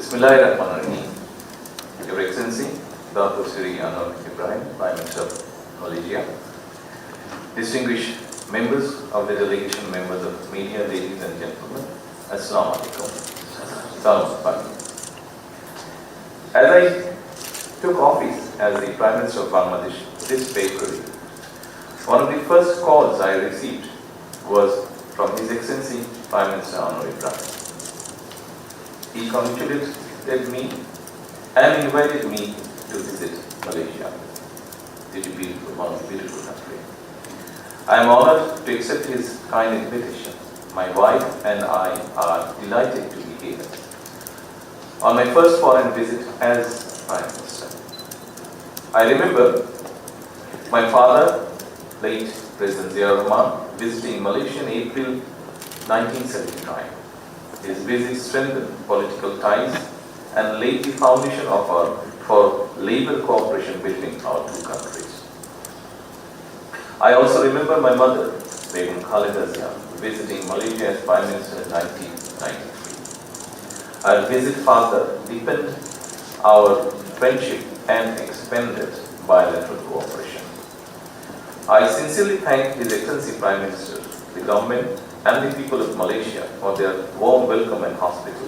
Bismillahirrahmanirrahim. Your Excellency, Dr. Tarique Rahman, Prime Minister of Malaysia, distinguished members of the delegation, members of media, ladies and gentlemen, Assalamu alaikum. Salam alaikum. As I took office as the Prime Minister of Bangladesh this February, one of the first calls I received was from His Excellency Prime Minister Anwar Ibrahim. He congratulated me and invited me to visit Malaysia, one of the beautiful country. I am honored to accept his kind invitation. My wife and I are delighted to be here on my first foreign visit as Prime Minister. I remember my father, late President Rahman, visiting Malaysia in April 1979. His visit strengthened political ties and laid the foundation for labor cooperation between our two countries. I also remember my mother, Begum Khalida Zia, visiting Malaysia as Prime Minister in 1993. Our visit further deepened our friendship and expanded bilateral cooperation. I sincerely thank His Excellency Prime Minister, the government, and the people of Malaysia for their warm welcome and hospitality.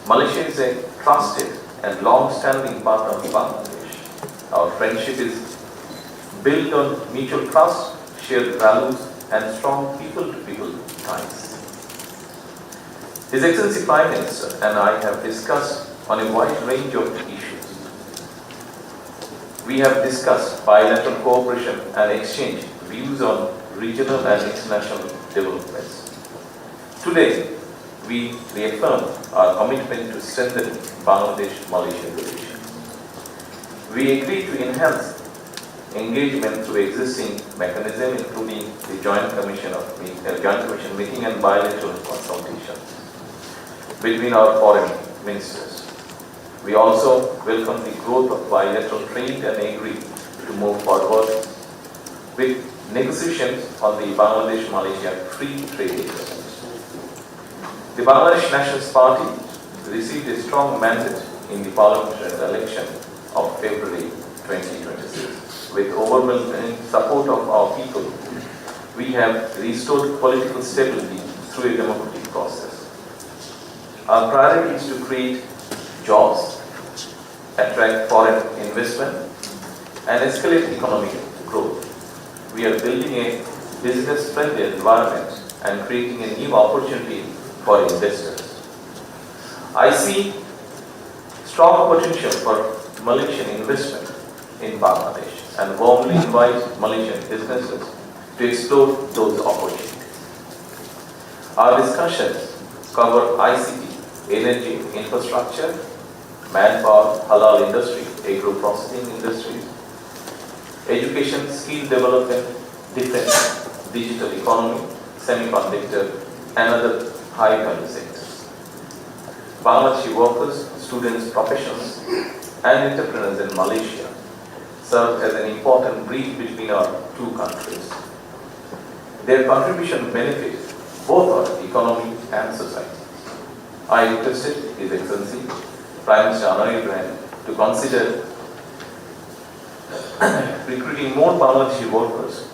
Malaysia is a trusted and long-standing partner of Bangladesh. Our friendship is built on mutual trust, shared values, and strong people-to-people ties. His Excellency Prime Minister and I have discussed on a wide range of issues. We have discussed bilateral cooperation and exchanged views on regional and international developments. Today, we reaffirm our commitment to strengthen Bangladesh-Malaysia relations. We agree to enhance engagement through existing mechanisms, including the Joint Commission meeting and bilateral consultations between our foreign ministers. We also welcome the growth of bilateral trade and agree to move forward with negotiations on the Bangladesh-Malaysia Free Trade Agreement. The Bangladesh Nationalist Party received a strong mandate in the parliamentary election of February 2026. With overwhelming support of our people, we have restored political stability through a democratic process. Our priority is to create jobs, attract foreign investment, and escalate economic growth. We are building a business-friendly environment and creating a new opportunity for investors. I see strong potential for Malaysian investment in Bangladesh and warmly invite Malaysian businesses to explore those opportunities. Our discussions cover ICT, energy infrastructure, manpower, halal industry, agro-processing industries, education, skill development, defense, digital economy, semiconductor, and other high-value sectors. Bangladeshi workers, students, professionals, and entrepreneurs in Malaysia serve as an important bridge between our two countries. Their contribution benefits both our economy and society. I requested His Excellency Prime Minister Anwar Ibrahim to consider recruiting more Bangladeshi workers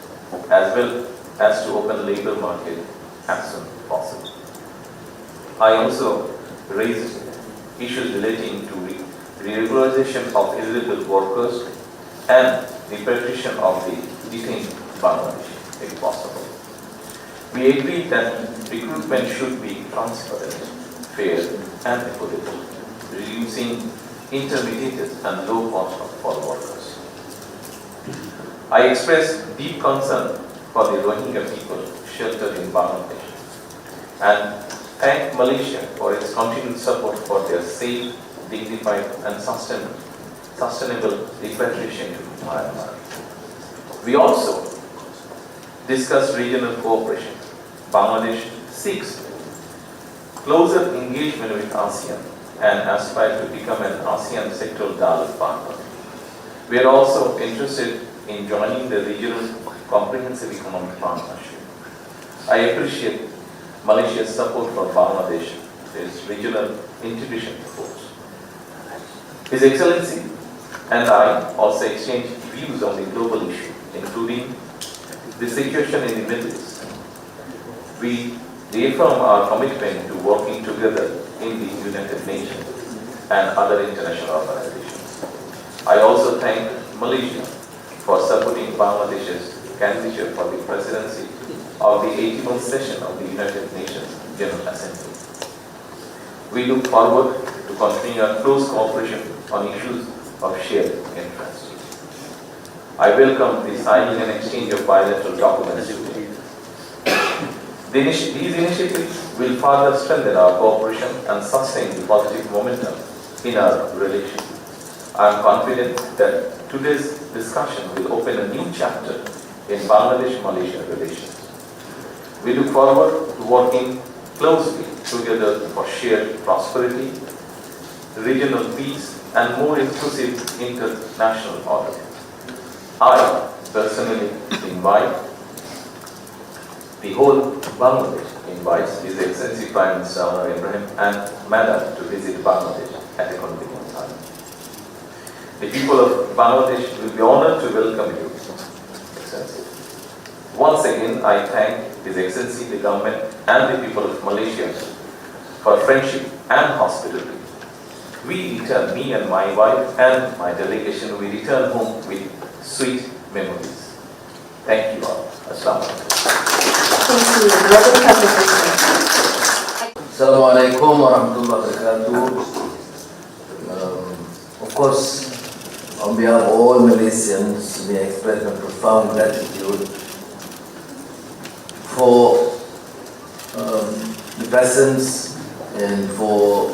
as well as to open labor market as soon as possible. I also raised issues relating to regularization of illegal workers and repatriation of the detained Bangladeshi, if possible. We agreed that recruitment should be transparent, fair, and affordable, reducing intermediate and low cost for workers. I express deep concern for the Rohingya people sheltered in Bangladesh and thank Malaysia for its continued support for their safe, dignified, and sustainable repatriation to Myanmar. We also discussed regional cooperation. Bangladesh seeks closer engagement with ASEAN and aspire to become an ASEAN sectoral dialogue partner. We are also interested in joining the regional comprehensive economic partnership. I appreciate Malaysia's support for Bangladesh, its regional integration efforts. His Excellency and I also exchanged views on the global issue, including the situation in the Middle East. We reaffirm our commitment to working together in the United Nations and other international organizations. I also thank Malaysia for supporting Bangladesh's candidature for the presidency of the 81st session of the United Nations General Assembly. We look forward to continuing our close cooperation on issues of shared interest. I welcome the signing and exchange of bilateral documents today. These initiatives will further strengthen our cooperation and sustain the positive momentum in our relations. I am confident that today's discussion will open a new chapter in Bangladesh-Malaysia relations. We look forward to working closely together for shared prosperity, regional peace, and more inclusive international order. I personally invite the whole Bangladesh, invites His Excellency Prime Minister Ibrahim and Madam to visit Bangladesh at a convenient time. The people of Bangladesh will be honored to welcome you, Excellency. Once again, I thank His Excellency, the government, and the people of Malaysia for friendship and hospitality. We return, me and my wife and my delegation, we return home with sweet memories. Thank you all. Assalamu alaikum. Assalamualaikum warahmatullahi wabarakatuh. Of course, on behalf of all Malaysians, we express my profound gratitude for the presence and for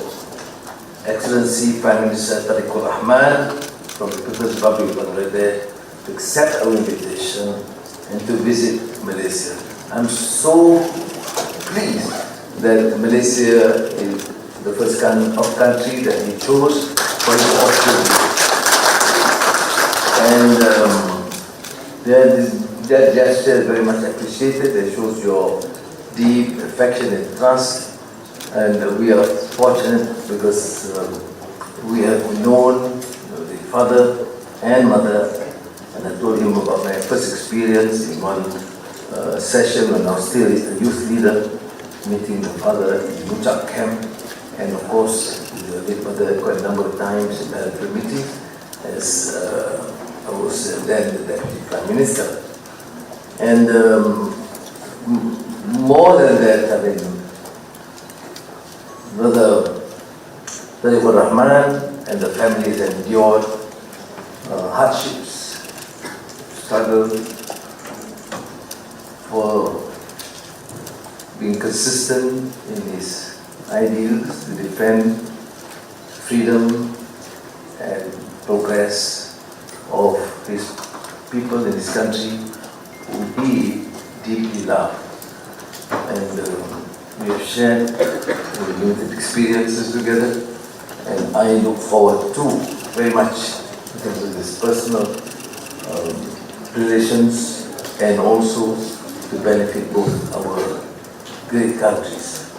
Excellency Prime Minister Tarique Rahman from the People's Republic of Bangladesh to accept our invitation and to visit Malaysia. I'm so pleased that Malaysia is the first country that he chose for his opportunity. And that gesture is very much appreciated. It shows your deep affection and trust. And we are fortunate because we have known the father and mother, and I told him about my first experience in one session when I was still a youth leader, meeting the father in the Muchak camp, and of course the late mother quite a number of times in bilateral meetings as I was then the Deputy Prime Minister. And more than that, I mean, Brother Tarique Rahman and the families endured hardships, struggled for being consistent in his ideals to defend freedom and progress of his people in his country who he deeply loved. And we have shared limited experiences together, and I look forward to very much in terms of this personal relations and also to benefit both our great countries.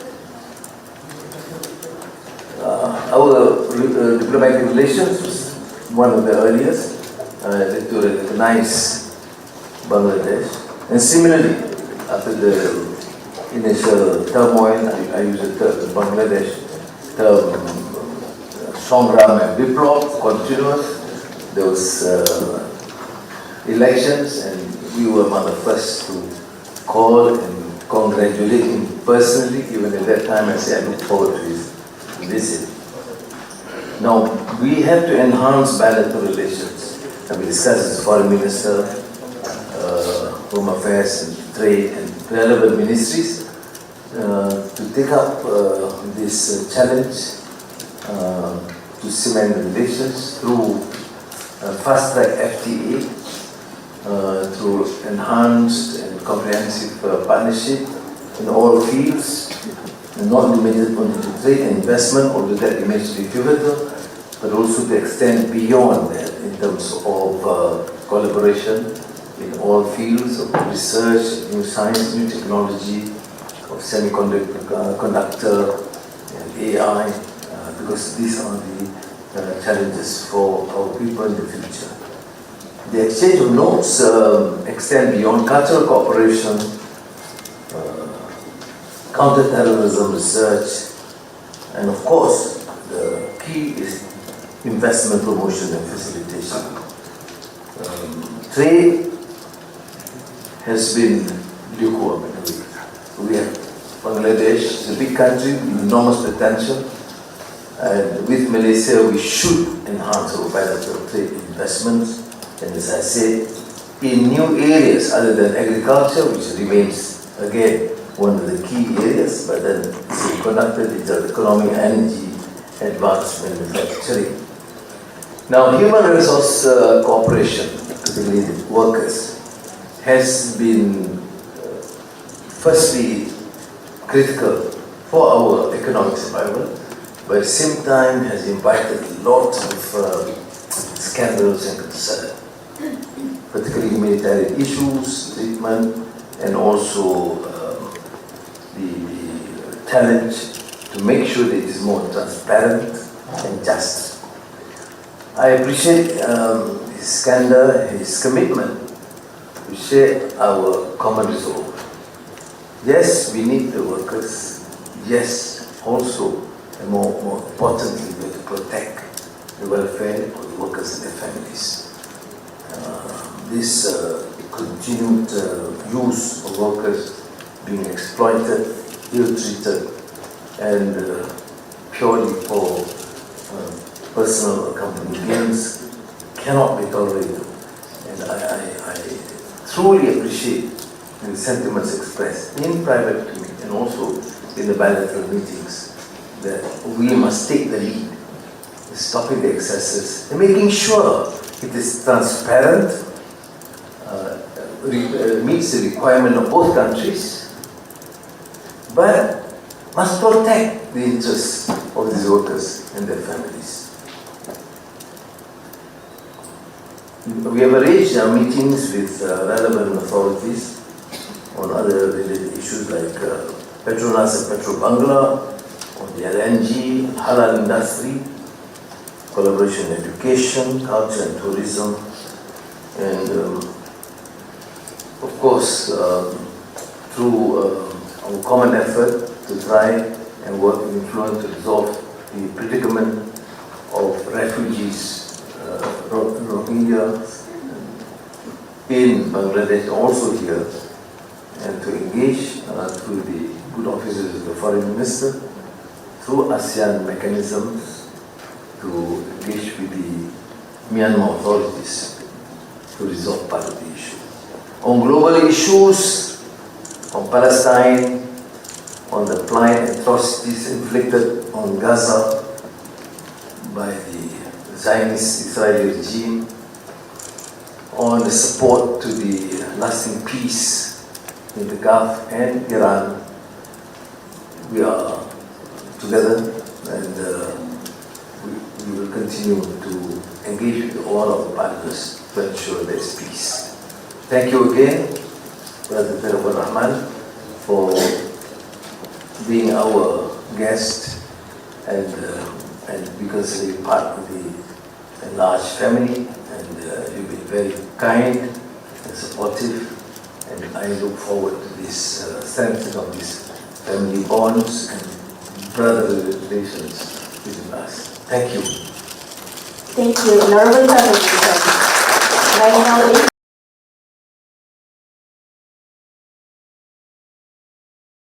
Our diplomatic relations was one of the earliest to recognize Bangladesh, and similarly after the initial turmoil, I use the term Bangladesh term Songram and Viplov, continuous. There was elections, and we were among the first to call and congratulate him personally. Even at that time, I said I look forward to his visit. Now, we have to enhance bilateral relations, and we discussed as Foreign Minister, Home Affairs and Trade and relevant ministries to take up this challenge to cement relations through fast-track FTA, through enhanced and comprehensive partnership in all fields, and not limited only to trade and investment, although that remains to be pivotal, but also to extend beyond that in terms of collaboration in all fields of research, new science, new technology, of semiconductor and AI, because these are the challenges for our people in the future. The exchange of notes extend beyond cultural cooperation, counter-terrorism research, and of course, the key is investment promotion and facilitation. Trade has been lukewarm in a way. We have Bangladesh, it's a big country with enormous potential, and with Malaysia we should enhance our bilateral trade investments, and as I said, in new areas other than agriculture, which remains again one of the key areas, but then semiconductor, digital economy, energy, advanced manufacturing. Now, human resource cooperation, particularly with workers, has been firstly critical for our economic survival, but at the same time has invited lots of scandals and concern, particularly humanitarian issues, treatment, and also the challenge to make sure that it is more transparent and just. I appreciate his candor, his commitment to share our common resolve. Yes, we need the workers. Yes, also, and more importantly, we have to protect the welfare of the workers and their families. This continued use of workers being exploited, ill-treated, and purely for personal or company gains cannot be tolerated. And I truly appreciate the sentiments expressed in private and also in the bilateral meetings that we must take the lead in stopping the excesses and making sure it is transparent, meets the requirement of both countries, but must protect the interests of these workers and their families. We have arranged meetings with relevant authorities on other related issues like Petronas and Petrobangla, on the LNG, halal industry, collaboration in education, culture and tourism, and of course through our common effort to try and work with influence to resolve the predicament of refugees, Rohingya in Bangladesh, also here, and to engage through the good offices of the foreign minister, through ASEAN mechanisms, to engage with the Myanmar authorities to resolve part of the issue. On global issues, on Palestine, on the plight atrocities inflicted on Gaza by the Zionist Israeli regime, on the support to the lasting peace in the Gulf and Iran, we are together, and we will continue to engage with all our partners to ensure there is peace. Thank you again, Brother Tarique Rahman, for being our guest, and because you're part of the enlarged family, and you've been very kind and supportive, and I look forward to this strengthening of these family bonds and brotherly relations between us. Thank you. Thank you. Honorable Prime Minister. Right now,